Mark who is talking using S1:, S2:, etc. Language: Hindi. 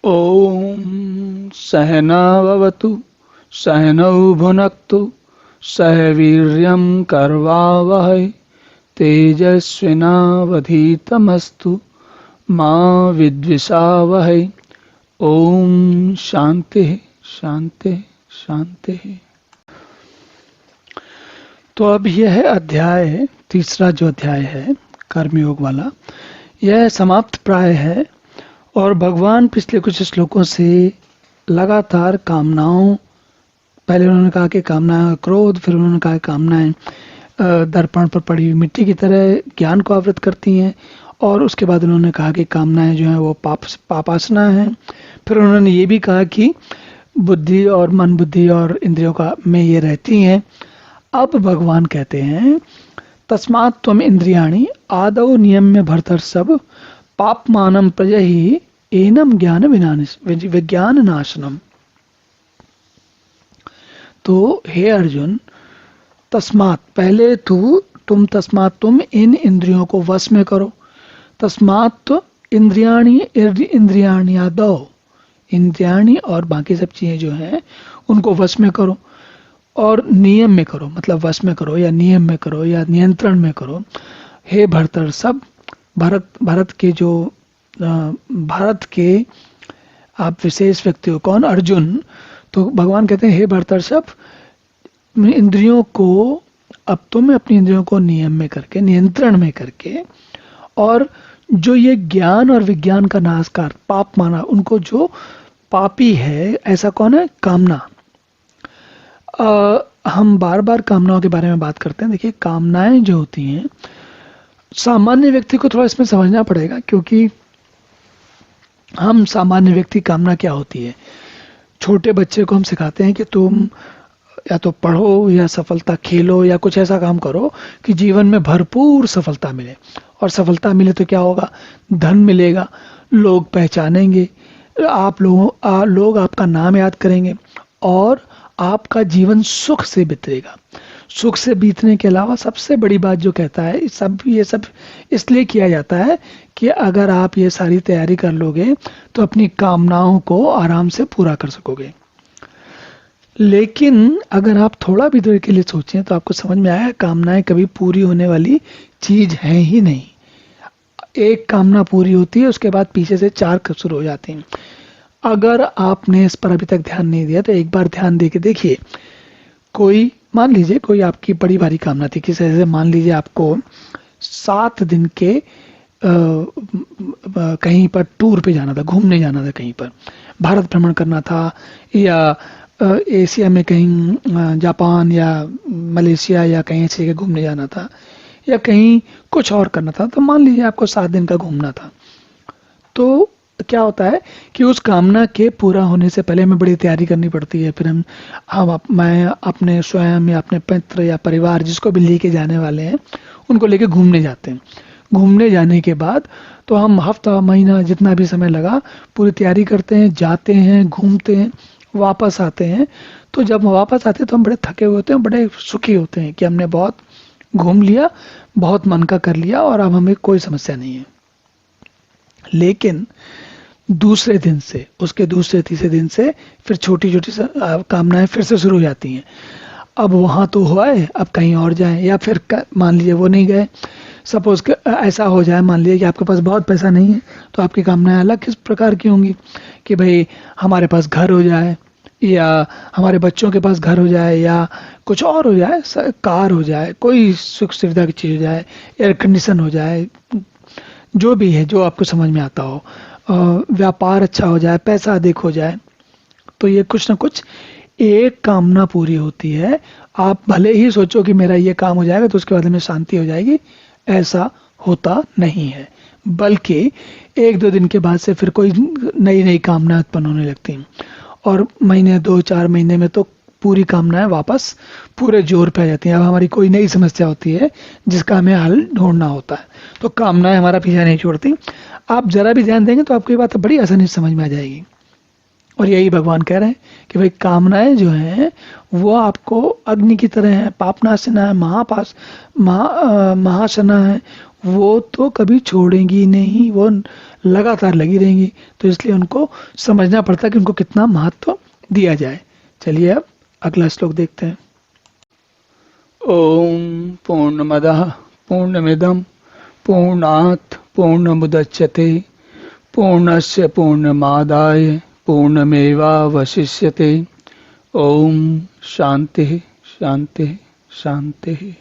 S1: ॐ सहनाववतु सहनौ भुनक्तु सह वीर्यं करवावहै तेजस्विनावधीतमस्तु मा विद्विषावहै। ओम शांति शांति शांति। तो अब यह अध्याय तीसरा जो अध्याय है कर्मयोग वाला, यह समाप्त प्राय है और भगवान पिछले कुछ श्लोकों से लगातार कामनाओं, पहले उन्होंने कहा कि कामनाएं क्रोध, फिर उन्होंने कहा कामनाएं दर्पण पर पड़ी हुई मिट्टी की तरह ज्ञान को आवृत करती हैं, और उसके बाद उन्होंने कहा कि कामनाएं जो हैं वो पापासना हैं। फिर उन्होंने ये भी कहा कि बुद्धि और मन, बुद्धि और इंद्रियों का में ये रहती हैं। अब भगवान कहते हैं तस्मात् त्वम इंद्रियाणि आदौ नियम्य भर्तर्षभ पापमानं प्रजहि एनम ज्ञान विज्ञान नाशनम। तो हे अर्जुन, तस्मात् पहले तुम इन इंद्रियों को वश में करो। तस्मात् इंद्रियाणि आदौ, इंद्रियाणि और बाकी सब चीजें जो हैं उनको वश में करो, और नियम में करो, मतलब वश में करो या नियम में करो या नियंत्रण में करो। हे भर्तर्षभ, भारत के आप विशेष व्यक्ति हो। कौन? अर्जुन। तो भगवान कहते हैं हे भर्तर्षभ, इंद्रियों को अब तुम अपनी इंद्रियों को नियम में करके, नियंत्रण में करके, और जो ये ज्ञान और विज्ञान का नाशकार पाप माना, उनको जो पापी है ऐसा कौन है? कामना। हम बार बार कामनाओं के बारे में बात करते हैं। देखिए, कामनाएं जो होती हैं, सामान्य व्यक्ति को थोड़ा इसमें समझना पड़ेगा, क्योंकि हम सामान्य व्यक्ति कामना क्या होती है, छोटे बच्चे को हम सिखाते हैं कि तुम या तो पढ़ो या सफलता खेलो या कुछ ऐसा काम करो कि जीवन में भरपूर सफलता मिले, और सफलता मिले तो क्या होगा? धन मिलेगा, लोग पहचानेंगे, लोग आपका नाम याद करेंगे, और आपका जीवन सुख से बीतेगा। सुख से बीतने के अलावा सबसे बड़ी बात जो कहता है, ये सब इसलिए किया जाता है कि अगर आप ये सारी तैयारी कर लोगे तो अपनी कामनाओं को आराम से पूरा कर सकोगे। लेकिन अगर आप थोड़ा भी देर के लिए सोचें तो आपको समझ में आया, कामनाएं कभी पूरी होने वाली चीज है ही नहीं। एक कामना पूरी होती है, उसके बाद पीछे से 4 शुरू हो जाती हैं। अगर आपने इस पर अभी तक ध्यान नहीं दिया तो एक बार ध्यान दे के देखिए। कोई, मान लीजिए कोई आपकी बड़ी भारी कामना थी, किसी से मान लीजिए आपको 7 दिन के कहीं पर टूर पे जाना था, घूमने जाना था, कहीं पर भारत भ्रमण करना था, या एशिया में कहीं जापान या मलेशिया या कहीं ऐसी जगह घूमने जाना था, या कहीं कुछ और करना था। तो मान लीजिए आपको 7 दिन का घूमना था। तो क्या होता है कि उस कामना के पूरा होने से पहले हमें बड़ी तैयारी करनी पड़ती है। फिर मैं अपने स्वयं या अपने मित्र या परिवार, जिसको भी लेके जाने वाले हैं, उनको लेके घूमने जाते हैं। घूमने जाने के बाद तो हम हफ्ता महीना जितना भी समय लगा पूरी तैयारी करते हैं, जाते हैं, घूमते हैं, वापस आते हैं। तो जब वापस आते हैं तो हम बड़े थके हुए होते हैं, बड़े सुखी होते हैं कि हमने बहुत घूम लिया, बहुत मन का कर लिया, और अब हमें कोई समस्या नहीं है। लेकिन दूसरे दिन से, उसके दूसरे तीसरे दिन से फिर छोटी छोटी कामनाएं फिर से शुरू हो जाती हैं। अब वहां तो हुआ है, अब कहीं और जाएं, या फिर मान लीजिए वो नहीं गए। सपोज ऐसा हो जाए, मान लीजिए कि आपके पास बहुत पैसा नहीं है, तो आपकी कामनाएं अलग किस प्रकार की होंगी कि भाई हमारे पास घर हो जाए, या हमारे बच्चों के पास घर हो जाए, या कुछ और हो जाए, कार हो जाए, कोई सुख सुविधा की चीज हो जाए, एयर कंडीशन हो जाए, जो भी है जो आपको समझ में आता हो, व्यापार अच्छा हो जाए, पैसा अधिक हो जाए। तो ये कुछ ना कुछ एक कामना पूरी होती है। आप भले ही सोचो कि मेरा ये काम हो जाएगा तो उसके बाद में शांति हो जाएगी, ऐसा होता नहीं है, बल्कि 1-2 दिन के बाद से फिर कोई नई नई कामना उत्पन्न होने लगती हैं, और महीने 2-4 महीने में तो पूरी कामनाएं वापस पूरे जोर पे आ जाती हैं। अब हमारी कोई नई समस्या होती है जिसका हमें हल ढूंढना होता है, तो कामनाएं हमारा पीछा नहीं छोड़ती। आप जरा भी ध्यान देंगे तो आपको ये बात बड़ी आसानी से समझ में आ जाएगी। और यही भगवान कह रहे हैं कि भाई कामनाएं जो हैं वो आपको अग्नि की तरह है, पापनाशना है, महाशना है, वो तो कभी छोड़ेंगी नहीं, वो लगातार लगी रहेंगी। तो इसलिए उनको समझना पड़ता है कि उनको कितना महत्व दिया जाए। चलिए अब अगला श्लोक देखते हैं। ओम पूर्णमदः पूर्णमिदं पूर्णात् पूर्णमुदच्यते पूर्णस्य पूर्णमादाय पूर्णमेवावशिष्यते। ओम शांति शांति शांति।